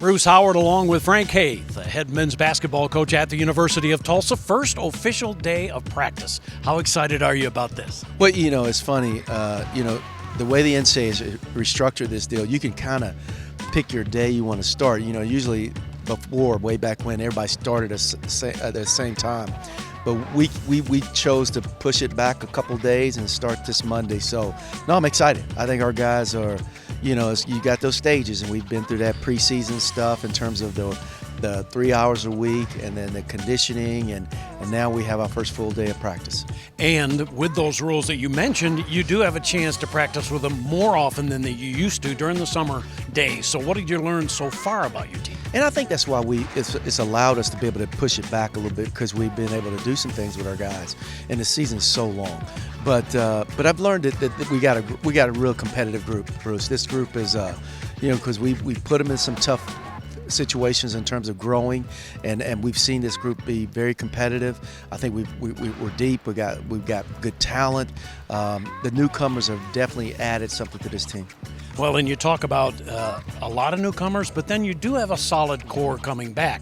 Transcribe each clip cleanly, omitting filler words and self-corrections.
Bruce Howard along with Frank Hay, the head men's basketball coach at the University of Tulsa. First official day of practice. How excited are you about this? Well, it's funny. The way the NCAA has restructured this deal, you can kind of pick your day you want to start. Usually before, way back when, everybody started at the same time. But we chose to push it back a couple days and start this Monday. So, no, I'm excited. I think our guys are, you got those stages, and we've been through that preseason stuff in terms of the 3 hours a week and then the conditioning, and now we have our first full day of practice. And with those rules that you mentioned, you do have a chance to practice with them more often than you used to during the summer days. So what did you learn so far about your team? And I think that's why it's allowed us to be able to push it back a little bit, because we've been able to do some things with our guys, and the season's so long. But I've learned that we got a real competitive group, Bruce. This group is, because we put them in some tough situations in terms of growing, and we've seen this group be very competitive. I think we're deep. We've got good talent. The newcomers have definitely added something to this team. Well, and you talk about a lot of newcomers, but then you do have a solid core coming back.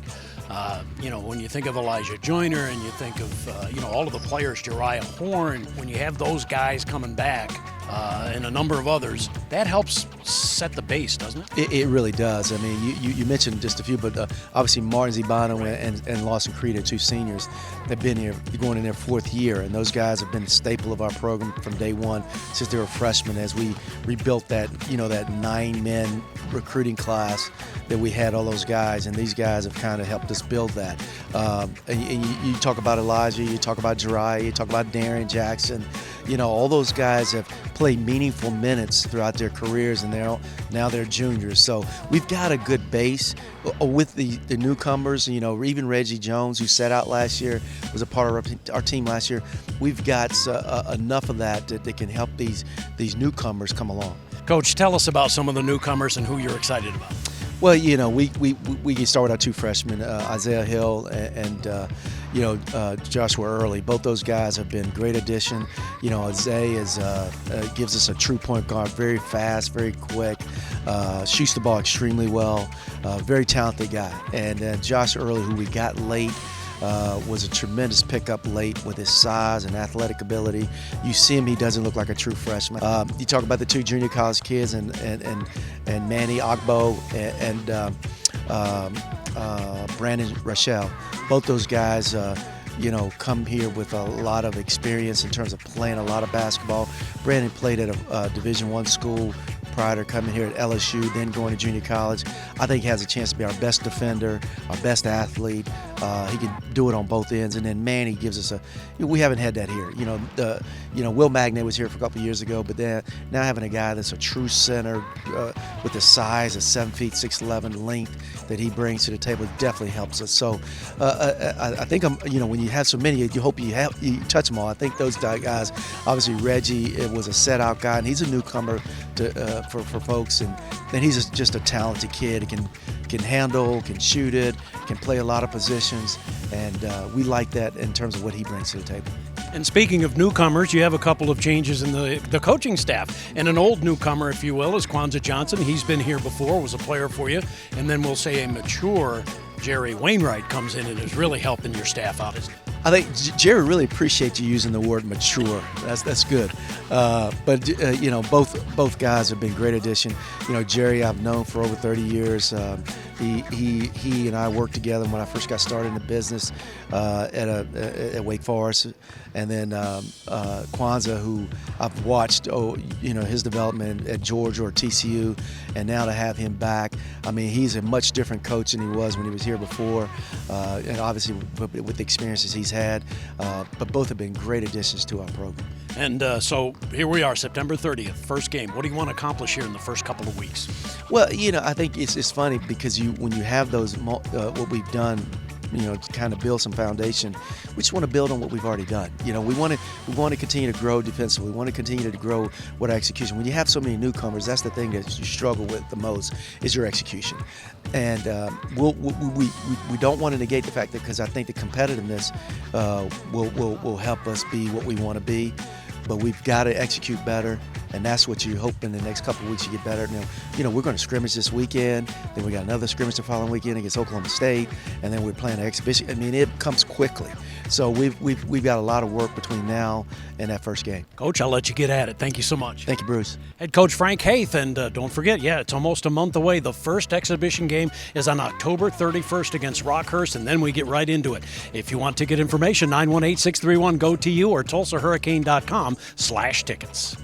When you think of Elijah Joyner and you think of, all of the players, Jariah Horn, when you have those guys coming back and a number of others, that helps set the base, doesn't it? It really does. I mean, you mentioned just a few, but obviously Martin Zibano and Lawson Creed are two seniors. They've been here going in their fourth year, and those guys have been a staple of our program from day one since they were freshmen, as we rebuilt that 9-man recruiting class that we had, all those guys, and these guys have kind of helped us build that. And you talk about Elijah, you talk about Jariah, you talk about Darren Jackson. All those guys have played meaningful minutes throughout their careers, and now they're juniors. So we've got a good base with the newcomers. Even Reggie Jones, who sat out last year, was a part of our team last year. We've got enough of that can help these newcomers come along. Coach, tell us about some of the newcomers and who you're excited about. Well, we can start with our two freshmen, Isaiah Hill and Joshua Early. Both those guys have been great addition. Isaiah gives us a true point guard, very fast, very quick, shoots the ball extremely well, very talented guy. And Josh Early, who we got late, was a tremendous pickup late with his size and athletic ability. You see him, he doesn't look like a true freshman. You talk about the two junior college kids and Manny Ogbo and Brandon Rochelle. Both those guys come here with a lot of experience in terms of playing a lot of basketball. Brandon played at a Division I school prior to coming here at LSU, then going to junior college. I think he has a chance to be our best defender, our best athlete. He can do it on both ends. And then Manny gives us we haven't had that here. Will Magnay was here for a couple years ago, but then now having a guy that's a true center with the size of 7 feet 6'11" length that he brings to the table definitely helps us. So I think when you have so many, you hope you touch them all. I think those guys, obviously Reggie was a set out guy, and he's a newcomer for folks, and he's just a talented kid. He can handle, can shoot it, can play a lot of positions, and we like that in terms of what he brings to the table. And speaking of newcomers, you have a couple of changes in the coaching staff. And an old newcomer, if you will, is Kwanzaa Johnson. He's been here before, was a player for you. And then we'll say a mature Jerry Wainwright comes in and is really helping your staff out, isn't it? I think Jerry really appreciates you using the word mature. That's good. But both guys have been great addition. Jerry I've known for over 30 years. He and I worked together when I first got started in the business at Wake Forest, and then Kwanzaa, who I've watched his development at Georgia or TCU, and now to have him back, I mean, he's a much different coach than he was when he was here before, and obviously with the experiences he's had, but both have been great additions to our program. And so here we are, September 30th, first game. What do you want to accomplish here in the first couple of weeks? Well, I think it's funny because when you have those, what we've done, to kind of build some foundation, we just want to build on what we've already done. We want to continue to grow defensively. We want to continue to grow with our execution. When you have so many newcomers, that's the thing that you struggle with the most is your execution. And we don't want to negate the fact that, because I think the competitiveness will help us be what we want to be. But we've got to execute better. and that's what you hope in the next couple of weeks you get better. We're going to scrimmage this weekend, then we got another scrimmage the following weekend against Oklahoma State, and then we're playing an exhibition. I mean, it comes quickly. So we've got a lot of work between now and that first game. Coach, I'll let you get at it. Thank you so much. Thank you, Bruce. Head coach Frank Haith, and don't forget, it's almost a month away. The first exhibition game is on October 31st against Rockhurst, and then we get right into it. If you want ticket information, 918-631-GO-TU or TulsaHurricane.com/tickets.